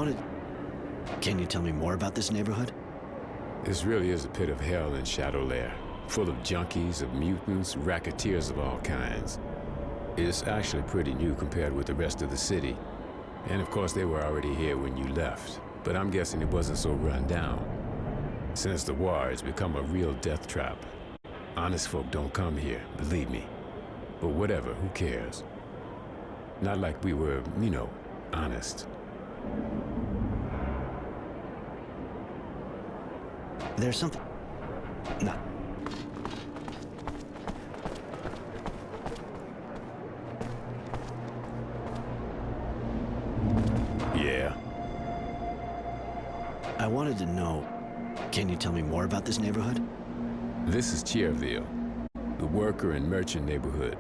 wanted... Can you tell me more about this neighborhood? This really is a pit of hell in Shadow Lair, full of junkies, of mutants, racketeers of all kinds. It's actually pretty new compared with the rest of the city. And of course they were already here when you left, but I'm guessing it wasn't so run down. Since the war, it's become a real death trap. Honest folk don't come here, believe me. But whatever, who cares? Not like we were, you know, honest. There's something... No. Yeah. I wanted to know, can you tell me more about this neighborhood? This is Cheerville, the worker and merchant neighborhood.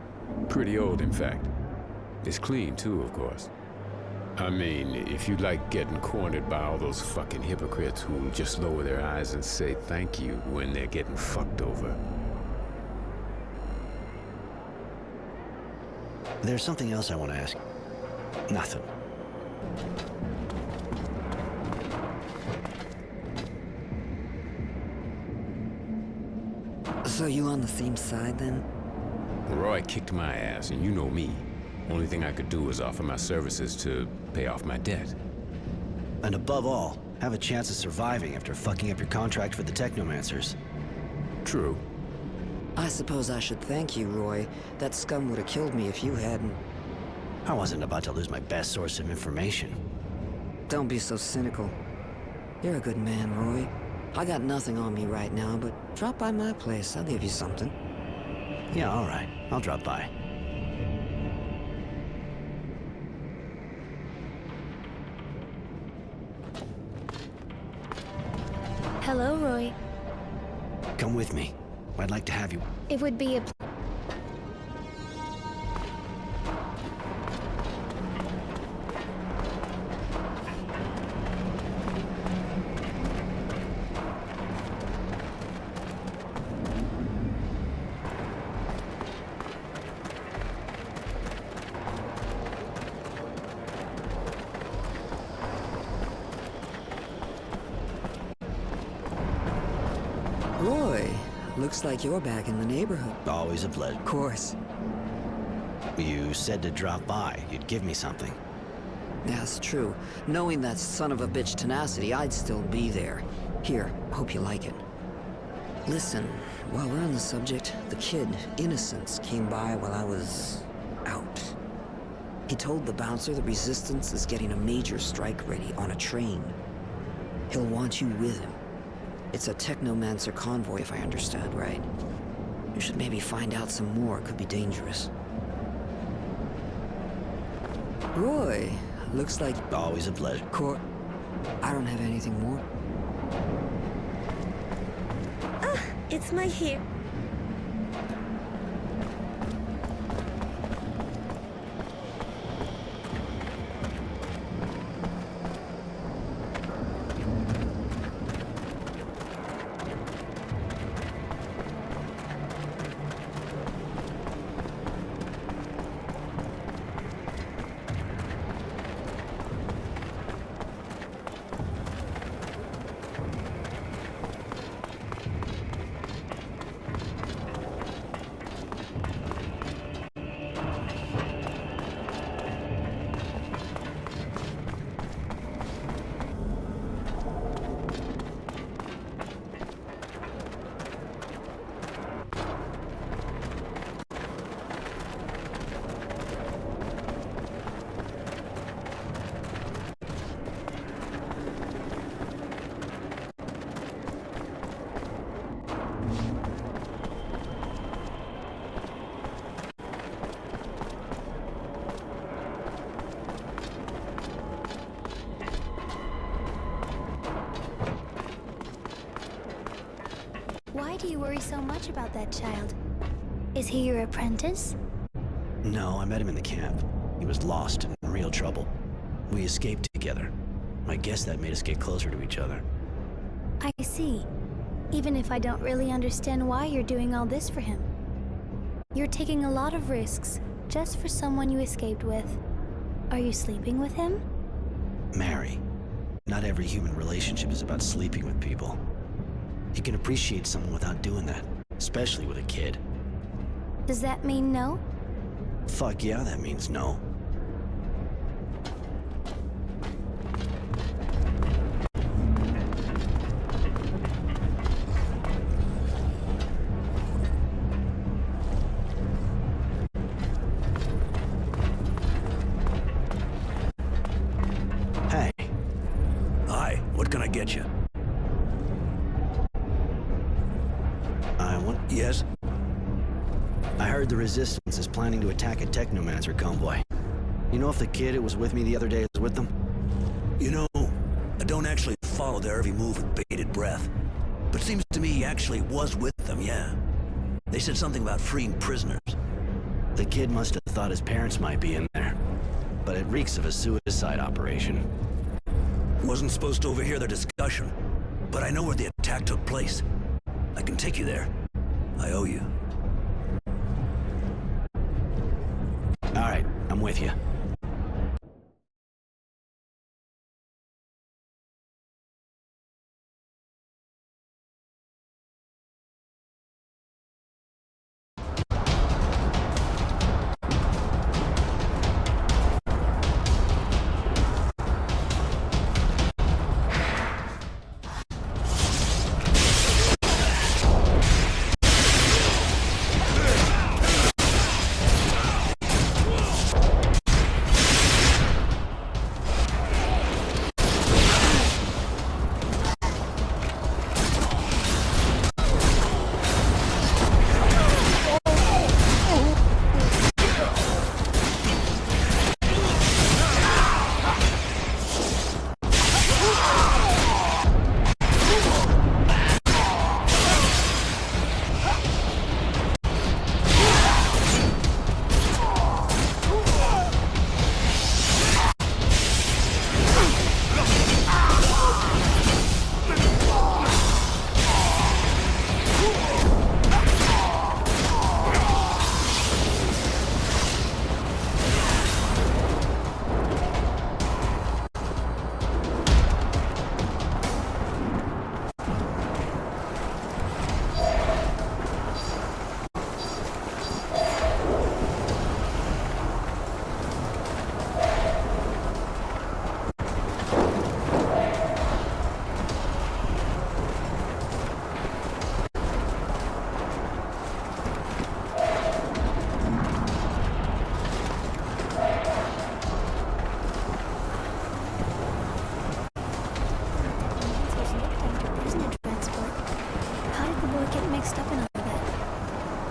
Pretty old, in fact. It's clean, too, of course. I mean, if you like getting cornered by all those fucking hypocrites who just lower their eyes and say thank you when they're getting fucked over. There's something else I want to ask. Nothing. So you on the same side, then? Roy kicked my ass, and you know me. Only thing I could do was offer my services to pay off my debt. And above all, have a chance of surviving after fucking up your contract for the Technomancers. True. I suppose I should thank you, Roy. That scum would have killed me if you hadn't. I wasn't about to lose my best source of information. Don't be so cynical. You're a good man, Roy. I got nothing on me right now, but drop by my place. I'll give you something. Yeah, all right. I'll drop by. Hello, Roy. Come with me. I'd like to have you. It would be a... Roy, looks like you're back in the neighborhood. Always a pleasure. Of course. You said to drop by. You'd give me something. That's true. Knowing that son of a bitch tenacity, I'd still be there. Here, hope you like it. Listen, while we're on the subject, the kid, Innocence, came by while I was... out. He told the bouncer the Resistance is getting a major strike ready on a train. He'll want you with him. It's a Technomancer convoy, if I understand right. You should maybe find out some more. It could be dangerous. Roy, looks like... Always a pleasure. I don't have anything more. Ah, it's my hair. Why do you worry so much about that child? Is he your apprentice? No, I met him in the camp. He was lost and in real trouble. We escaped together. I guess that made us get closer to each other. I see. Even if I don't really understand why you're doing all this for him. You're taking a lot of risks just for someone you escaped with. Are you sleeping with him? Mary, Not every human relationship is about sleeping with people. You can appreciate someone without doing that, especially with a kid. Does that mean no? Fuck yeah, that means no. Hey. Hi, what can I get you? Yes? I heard the Resistance is planning to attack a Technomancer convoy. You know if the kid who was with me the other day is with them? You know, I don't actually follow their every move with bated breath. But it seems to me he actually was with them, yeah. They said something about freeing prisoners. The kid must have thought his parents might be in there. But it reeks of a suicide operation. Wasn't supposed to overhear their discussion, but I know where the attack took place. I can take you there. I owe you. Alright, I'm with you.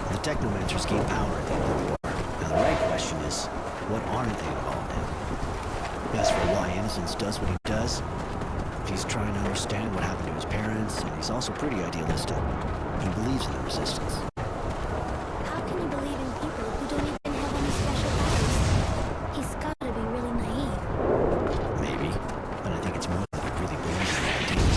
The Technomancers gain power at the end of the war. Now the right question is, what aren't they involved in? As for why Innocence does what he does, he's trying to understand what happened to his parents, and he's also pretty idealistic. He believes in the Resistance. How can you believe in people who don't even have any special powers? He's gotta be really naive. Maybe, but I think it's more that he really believes in the ideas.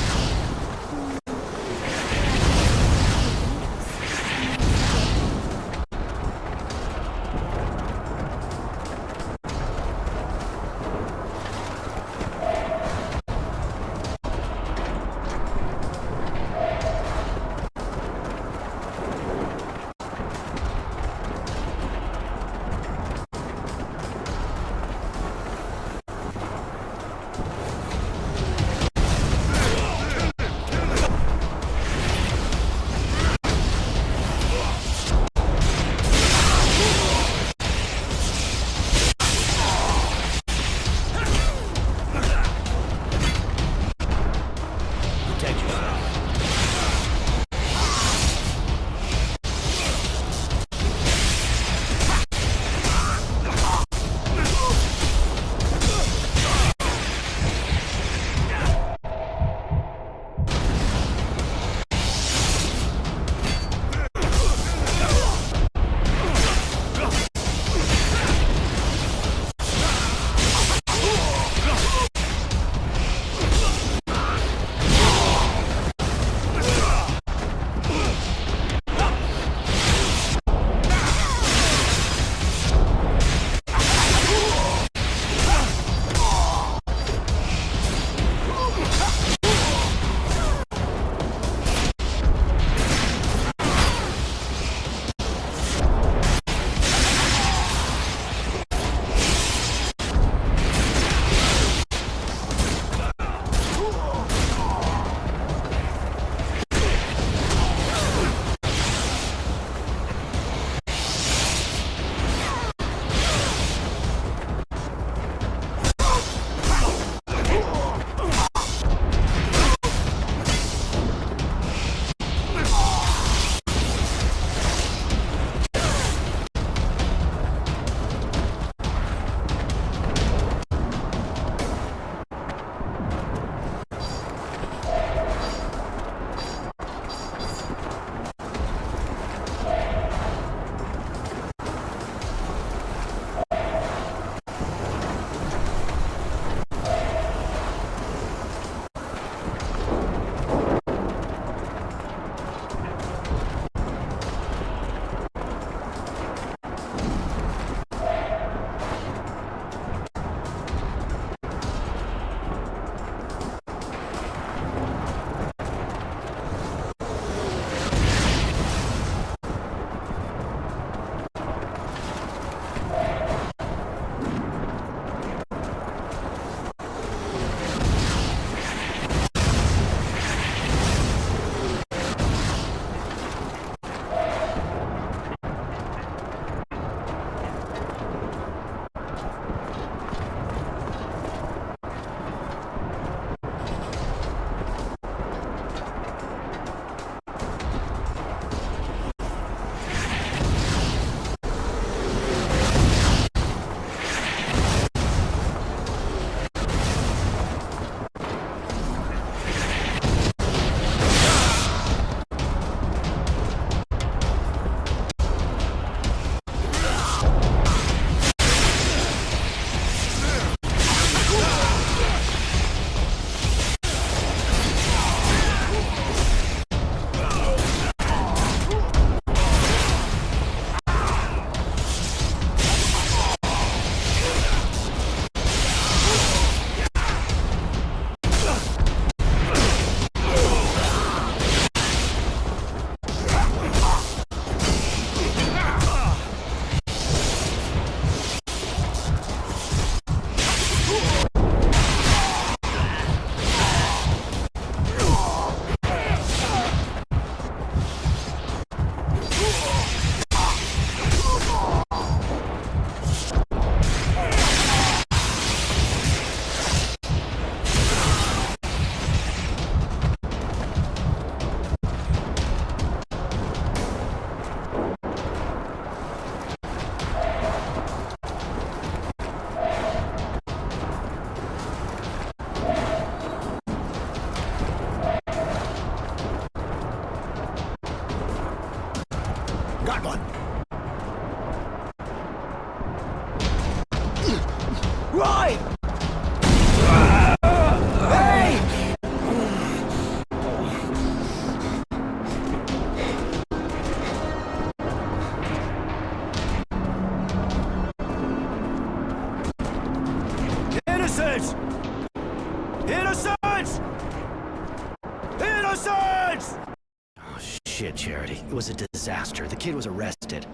Shit, Charity. It was a disaster. The kid was arrested.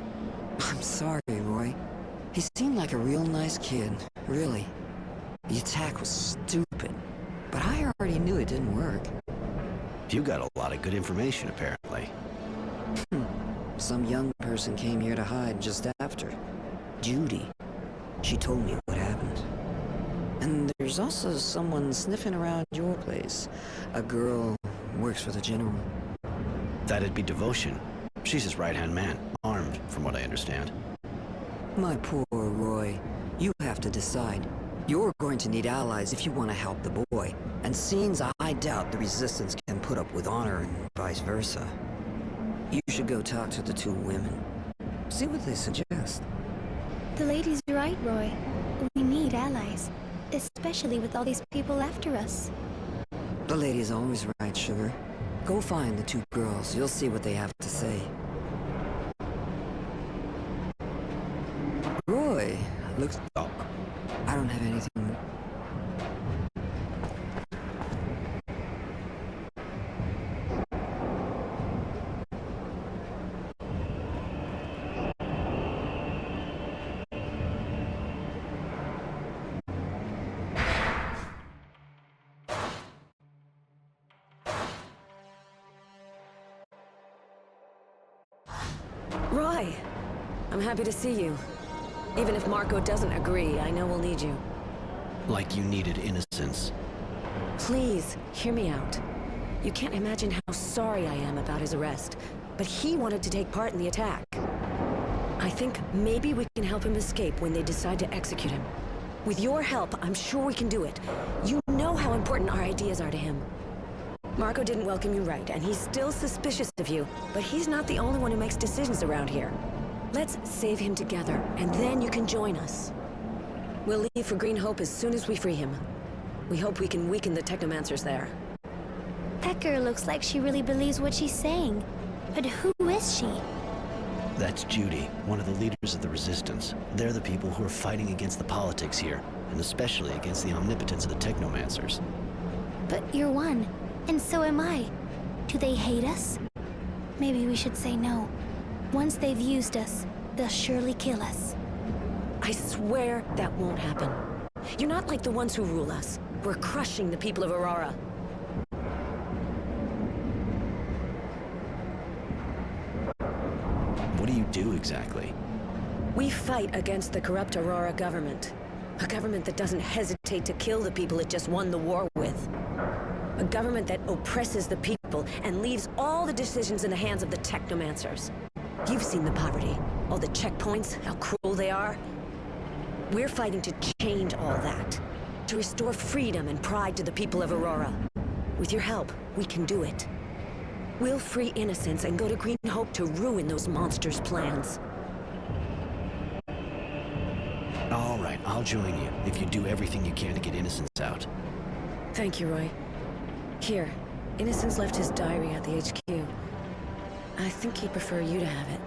I'm sorry, Roy. He seemed like a real nice kid, really. The attack was stupid, but I already knew it didn't work. You got a lot of good information, apparently. Some young person came here to hide just after. Judy. She told me what happened. And there's also someone sniffing around your place. A girl who works for the General. That'd be Devotion. She's his right-hand man, armed, from what I understand. My poor Roy, you have to decide. You're going to need allies if you want to help the boy. And scenes I doubt the Resistance can put up with honor and vice versa. You should go talk to the two women. See what they suggest. The lady's right, Roy. We need allies. Especially with all these people after us. The lady's always right, Sugar. Go find the two girls. You'll see what they have to say. Roy, looks... Oh, I don't have anything... Roy! I'm happy to see you. Even if Marco doesn't agree, I know we'll need you. like you needed Innocence. Please, hear me out. You can't imagine how sorry I am about his arrest, but he wanted to take part in the attack. I think maybe we can help him escape when they decide to execute him. With your help, I'm sure we can do it. You know how important our ideas are to him. Marco didn't welcome you right, and he's still suspicious of you, but he's not the only one who makes decisions around here. Let's save him together, and then you can join us. We'll leave for Green Hope as soon as we free him. We hope we can weaken the Technomancers there. That girl looks like she really believes what she's saying. But who is she? That's Judy, one of the leaders of the Resistance. They're the people who are fighting against the politics here, and especially against the omnipotence of the Technomancers. But you're one, and so am I. Do they hate us? Maybe we should say no. Once they've used us, they'll surely kill us. I swear that won't happen. You're not like the ones who rule us. We're crushing the people of Aurora. What do you do exactly? We fight against the corrupt Aurora government. A government that doesn't hesitate to kill the people it just won the war with. A government that oppresses the people and leaves all the decisions in the hands of the Technomancers. You've seen the poverty, all the checkpoints, how cruel they are. We're fighting to change all that. To restore freedom and pride to the people of Aurora. With your help, we can do it. We'll free Innocence and go to Green Hope to ruin those monsters' plans. All right, I'll join you, if you do everything you can to get Innocence out. Thank you, Roy. Here, Innocence left his diary at the HQ. I think he'd prefer you to have it.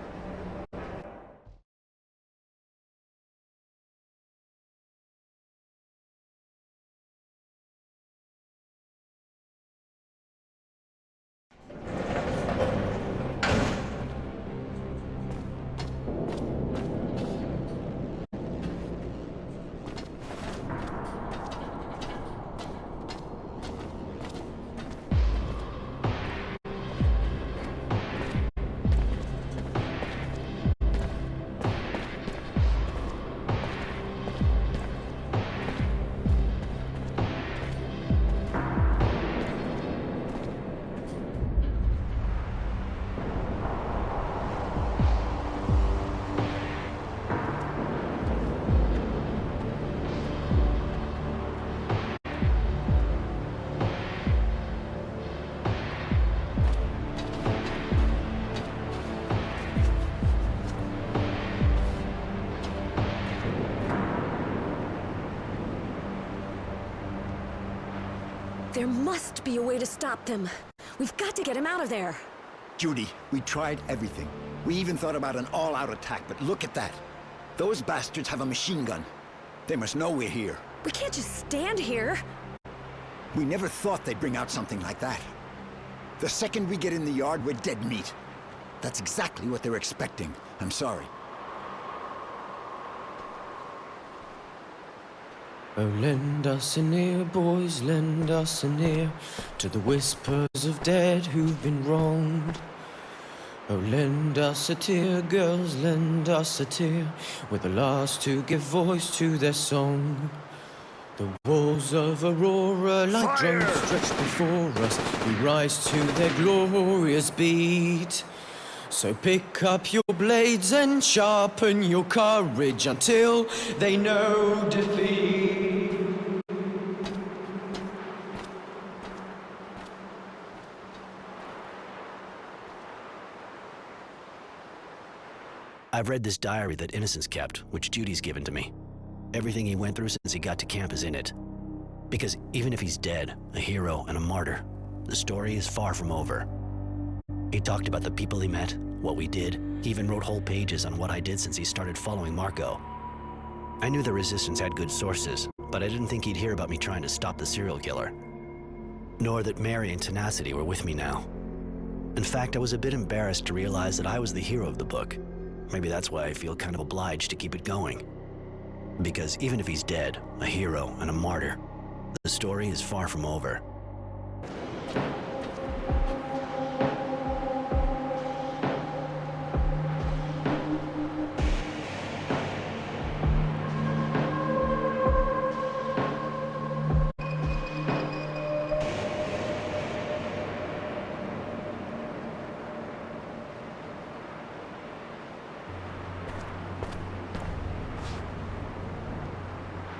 There must be a way to stop them. We've got to get him out of there. Judy, we tried everything. We even thought about an all-out attack, but look at that. Those bastards have a machine gun. They must know we're here. We can't just stand here. We never thought they'd bring out something like that. The second we get in the yard, we're dead meat. That's exactly what they're expecting. I'm sorry. Oh, lend us an ear, boys, lend us an ear to the whispers of dead who've been wronged. Oh, lend us a tear, girls, lend us a tear. We're the last to give voice to their song. The walls of Aurora, like drones stretched before us, we rise to their glorious beat. So pick up your blades and sharpen your courage until they know defeat. I've read this diary that Innocence kept, which Judy's given to me. Everything he went through since he got to camp is in it. Because even if he's dead, a hero and a martyr, the story is far from over. He talked about the people he met, what we did. He even wrote whole pages on what I did since he started following Marco. I knew the Resistance had good sources, but I didn't think he'd hear about me trying to stop the serial killer. Nor that Mary and Tenacity were with me now. In fact, I was a bit embarrassed to realize that I was the hero of the book. Maybe that's why I feel kind of obliged to keep it going. Because even if he's dead, a hero and a martyr, the story is far from over.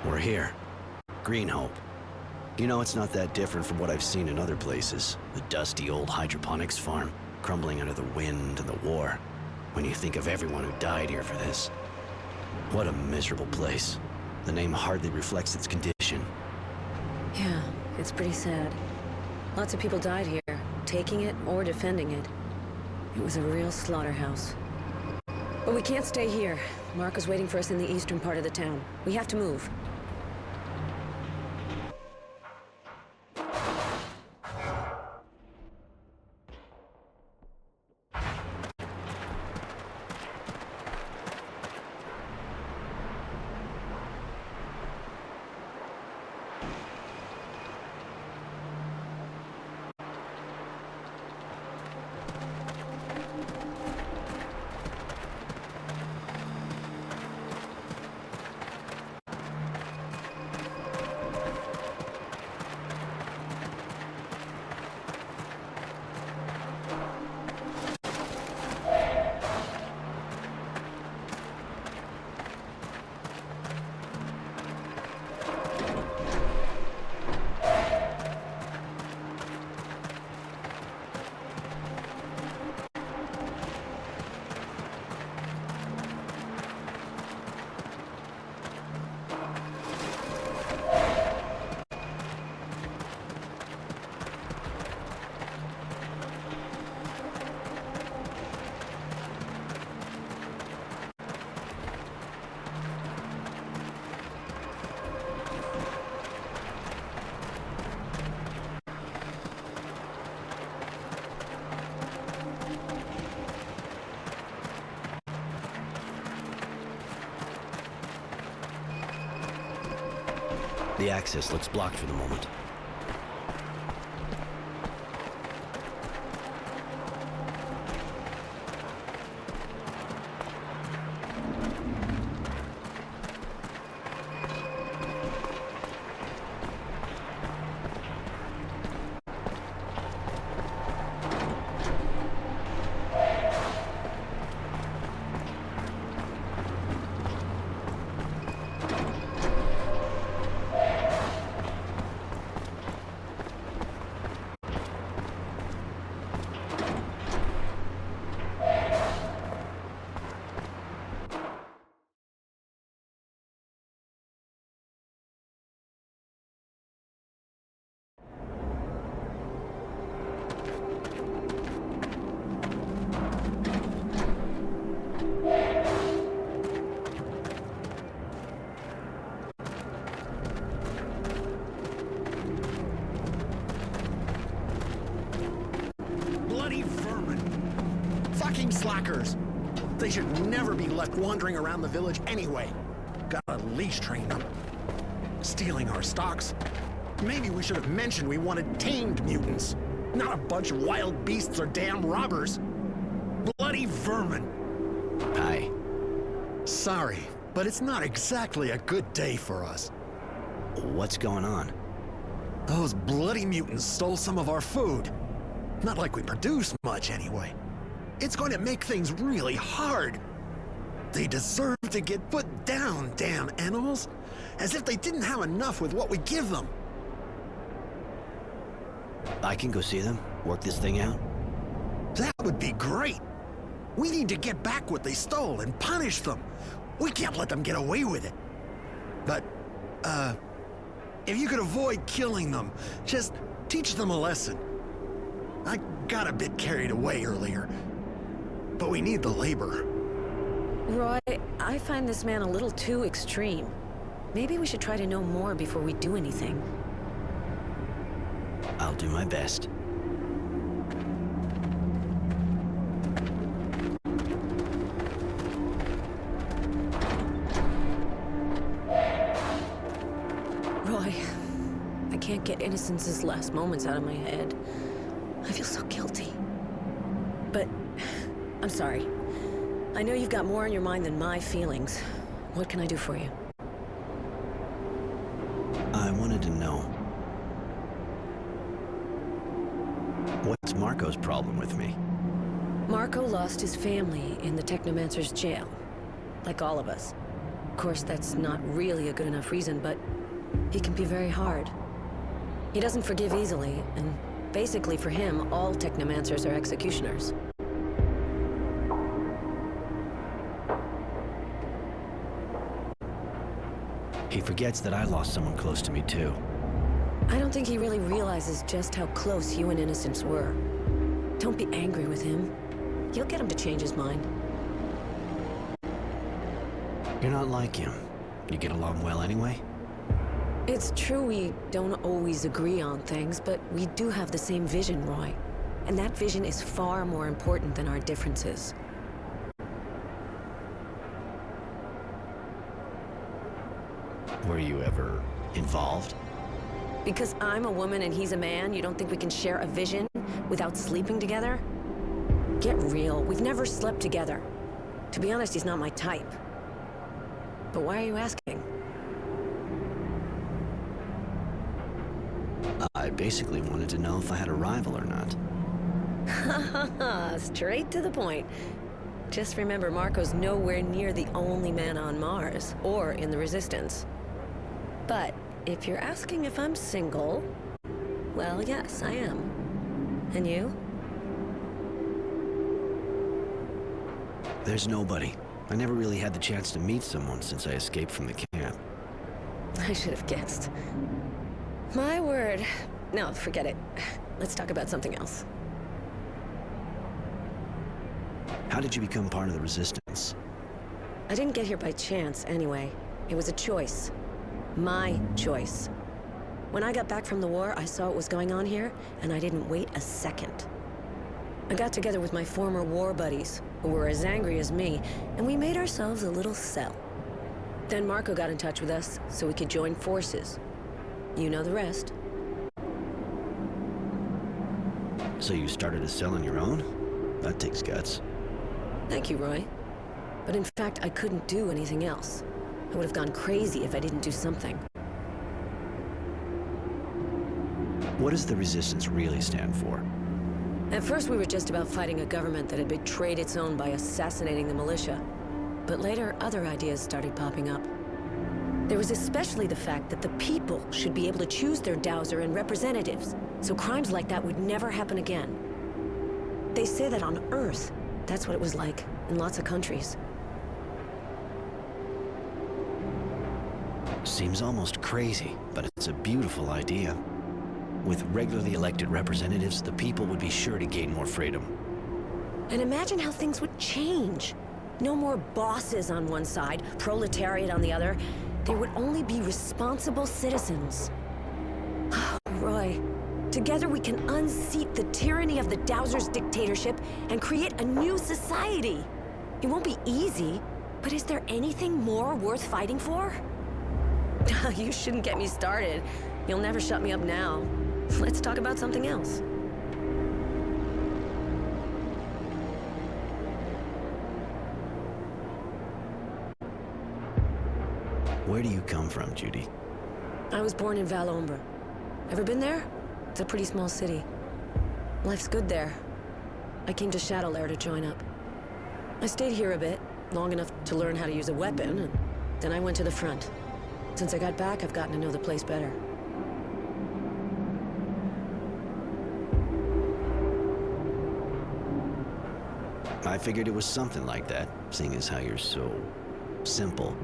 We're here. Green Hope. You know, it's not that different from what I've seen in other places. The dusty old hydroponics farm, crumbling under the wind and the war. When you think of everyone who died here for this. What a miserable place. The name hardly reflects its condition. Yeah, it's pretty sad. Lots of people died here, taking it or defending it. It was a real slaughterhouse. But we can't stay here. Marco's waiting for us in the eastern part of the town. We have to move. The access looks blocked for the moment. slackers. They should never be left wandering around the village anyway. Gotta leash train them. Stealing our stocks. Maybe we should have mentioned we wanted tamed mutants, not a bunch of wild beasts or damn robbers. Bloody vermin. Hi. Sorry, but it's not exactly a good day for us. What's going on? Those bloody mutants stole some of our food. Not like we produce much anyway. It's going to make things really hard. They deserve to get put down, damn animals. As if they didn't have enough with what we give them. I can go see them, work this thing out. That would be great. We need to get back what they stole and punish them. We can't let them get away with it. But, if you could avoid killing them, just teach them a lesson. I got a bit carried away earlier, but we need the labor. Roy, I find this man a little too extreme. Maybe we should try to know more before we do anything. I'll do my best. Roy, I can't get Innocence's last moments out of my head. I feel so guilty. But, I'm sorry. I know you've got more on your mind than my feelings. What can I do for you? I wanted to know. What's Marco's problem with me? Marco lost his family in the Technomancer's jail. Like all of us. Of course, that's not really a good enough reason, but he can be very hard. He doesn't forgive easily, and basically for him, all Technomancers are executioners. He forgets that I lost someone close to me too. I don't think he really realizes just how close you and Innocence were. Don't be angry with him. You'll get him to change his mind. You're not like him. You get along well anyway? It's true we don't always agree on things, but we do have the same vision, Roy. And that vision is far more important than our differences. Were you ever involved? Because I'm a woman and he's a man, you don't think we can share a vision without sleeping together? Get real, we've never slept together. To be honest, he's not my type. But why are you asking? I basically wanted to know if I had a rival or not. Straight to the point. Just remember, Marco's nowhere near the only man on Mars, or in the Resistance. But if you're asking if I'm single, well, yes, I am. And you? There's nobody. I never really had the chance to meet someone since I escaped from the camp. I should have guessed. My word. No, forget it. Let's talk about something else. How did you become part of the Resistance? I didn't get here by chance, anyway. It was a choice. My choice. When I got back from the war, I saw what was going on here, and I didn't wait a second. I got together with my former war buddies, who were as angry as me, and we made ourselves a little cell. Then Marco got in touch with us, so we could join forces. You know the rest. So you started a cell on your own? That takes guts. Thank you, Roy. But in fact, I couldn't do anything else. I would have gone crazy if I didn't do something. What does the Resistance really stand for? At first, we were just about fighting a government that had betrayed its own by assassinating the militia. But later, other ideas started popping up. There was especially the fact that the people should be able to choose their dowser and representatives, so crimes like that would never happen again. They say that on Earth, that's what it was like in lots of countries. Seems almost crazy, but it's a beautiful idea. With regularly elected representatives, the people would be sure to gain more freedom. And imagine how things would change. No more bosses on one side, proletariat on the other. There would only be responsible citizens. Roy, Together we can unseat the tyranny of the Dowser's dictatorship and create a new society. It won't be easy, but is there anything more worth fighting for? You shouldn't get me started. You'll never shut me up now. Let's talk about something else. Where do you come from, Judy? I was born in Val-Ombre. Ever been there? It's a pretty small city. Life's good there. I came to Shadowlair to join up. I stayed here a bit, long enough to learn how to use a weapon, and then I went to the front. Since I got back, I've gotten to know the place better. I figured it was something like that, seeing as how you're so simple.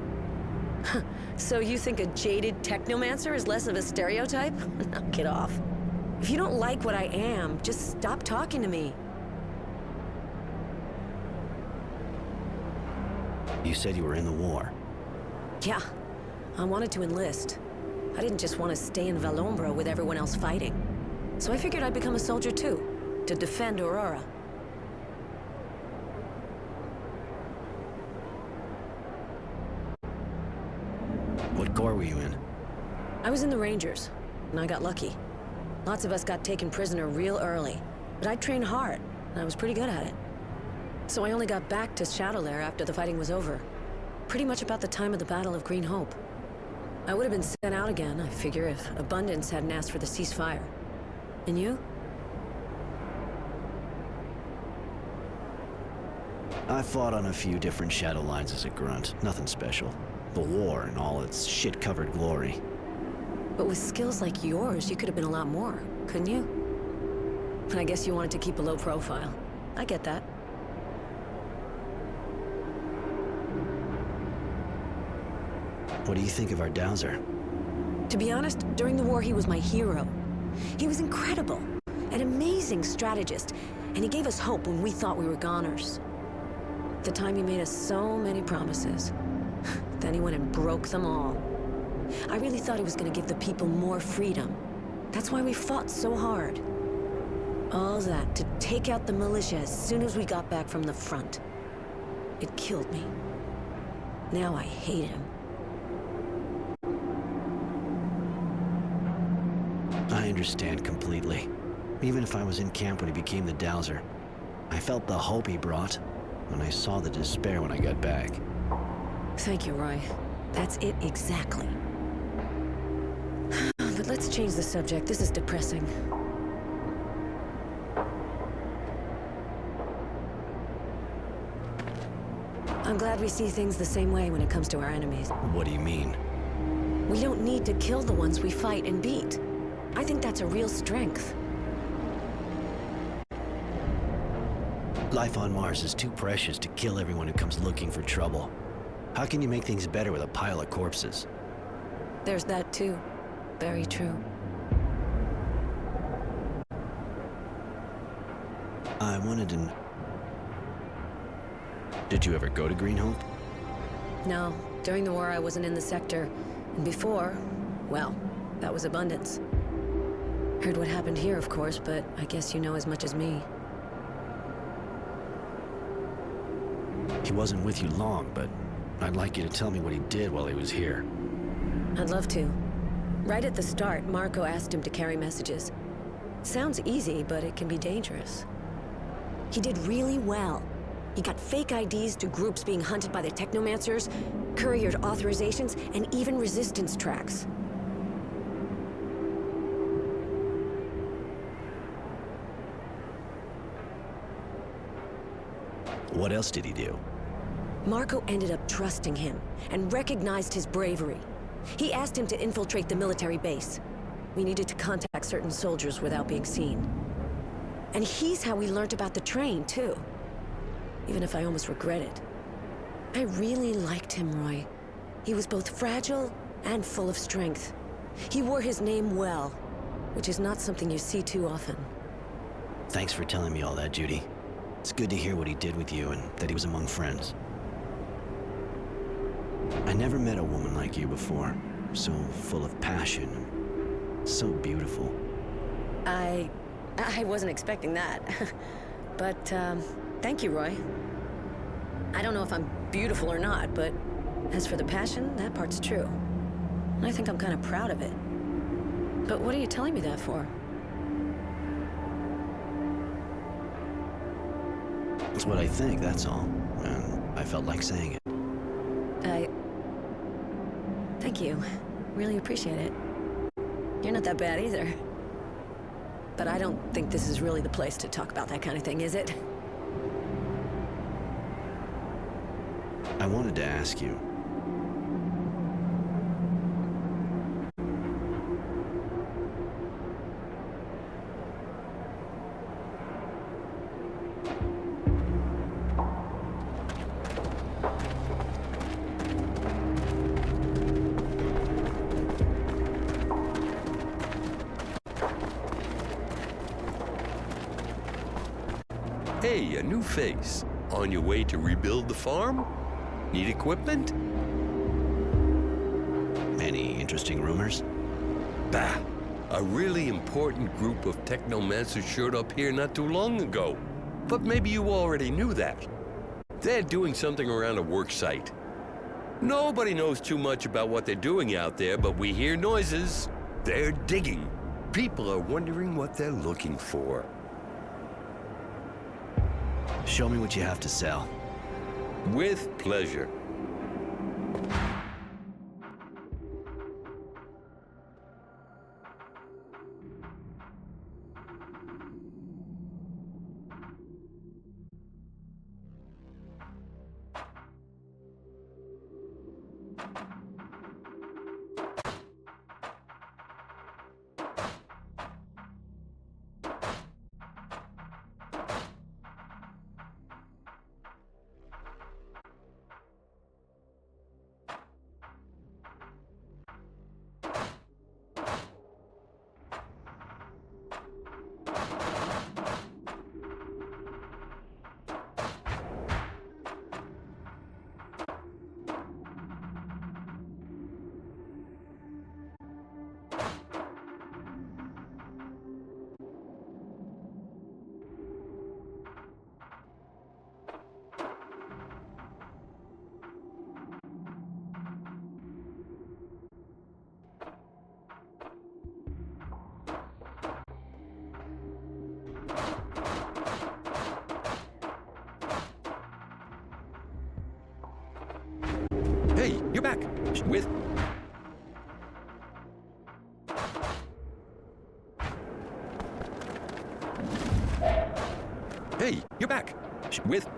So you think a jaded technomancer is less of a stereotype? Knock it off. If you don't like what I am, just stop talking to me. You said you were in the war. Yeah, I wanted to enlist. I didn't just want to stay in Val-Ombre with everyone else fighting. So I figured I'd become a soldier too, to defend Aurora. What corps were you in? I was in the Rangers, and I got lucky. Lots of us got taken prisoner real early, but I trained hard, and I was pretty good at it. So I only got back to Shadowlair after the fighting was over. Pretty much about the time of the Battle of Green Hope. I would have been sent out again, I figure, if Abundance hadn't asked for the ceasefire. And you? I fought on a few different shadow lines as a grunt. Nothing special. The war and all its shit-covered glory. But with skills like yours, you could have been a lot more, couldn't you? But I guess you wanted to keep a low profile. I get that. What do you think of our Dowser? To be honest, during the war he was my hero. He was incredible, an amazing strategist, and he gave us hope when we thought we were goners. At the time he made us so many promises. Then he went and broke them all. I really thought he was going to give the people more freedom. That's why we fought so hard. All that to take out the militia as soon as we got back from the front. It killed me. Now I hate him. I understand completely. Even if I was in camp when he became the Dowser, I felt the hope he brought, and I saw the despair when I got back. Thank you, Roy. That's it exactly. But let's change the subject. This is depressing. I'm glad we see things the same way when it comes to our enemies. What do you mean? We don't need to kill the ones we fight and beat. I think that's a real strength. Life on Mars is too precious to kill everyone who comes looking for trouble. How can you make things better with a pile of corpses? There's that too. Very true. I wanted to... Did you ever go to Green Hope? No, during the war I wasn't in the sector. And before, well, that was Abundance. Heard what happened here, of course, but I guess you know as much as me. He wasn't with you long, but I'd like you to tell me what he did while he was here. I'd love to. Right at the start, Marco asked him to carry messages. Sounds easy, but it can be dangerous. He did really well. He got fake IDs to groups being hunted by the Technomancers, couriered authorizations, and even resistance tracks. What else did he do? Marco ended up trusting him and recognized his bravery. He asked him to infiltrate the military base. We needed to contact certain soldiers without being seen. And he's how we learned about the train, too. Even if I almost regret it. I really liked him, Roy. He was both fragile and full of strength. He wore his name well, which is not something you see too often. Thanks for telling me all that, Judy. It's good to hear what he did with you and that he was among friends. I never met a woman like you before. So full of passion and so beautiful. I wasn't expecting that. But, thank you, Roy. I don't know if I'm beautiful or not, but as for the passion, that part's true. And I think I'm kind of proud of it. But what are you telling me that for? It's what I think, that's all. And I felt like saying it. Thank you. Really appreciate it. You're not that bad either. But I don't think this is really the place to talk about that kind of thing, is it? I wanted to ask you. Hey, a new face. On your way to rebuild the farm? Need equipment? Any interesting rumors? Bah! A really important group of technomancers showed up here not too long ago. But maybe you already knew that. They're doing something around a work site. Nobody knows too much about what they're doing out there, but we hear noises. They're digging. People are wondering what they're looking for. Show me what you have to sell. With pleasure. Hey, you're back. With... Hey, you're back. With...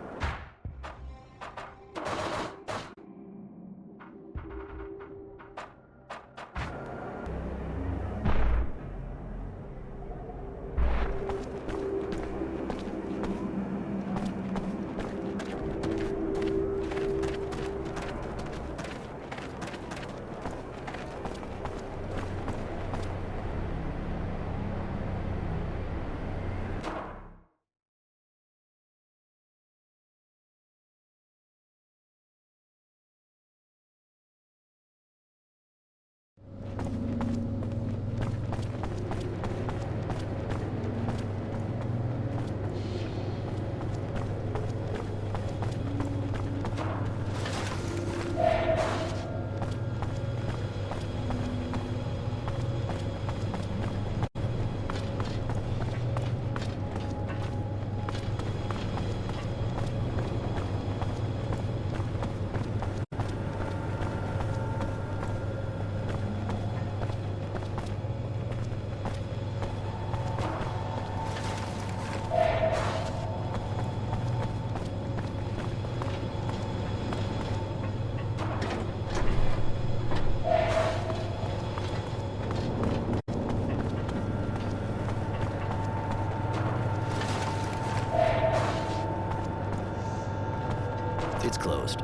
It's closed.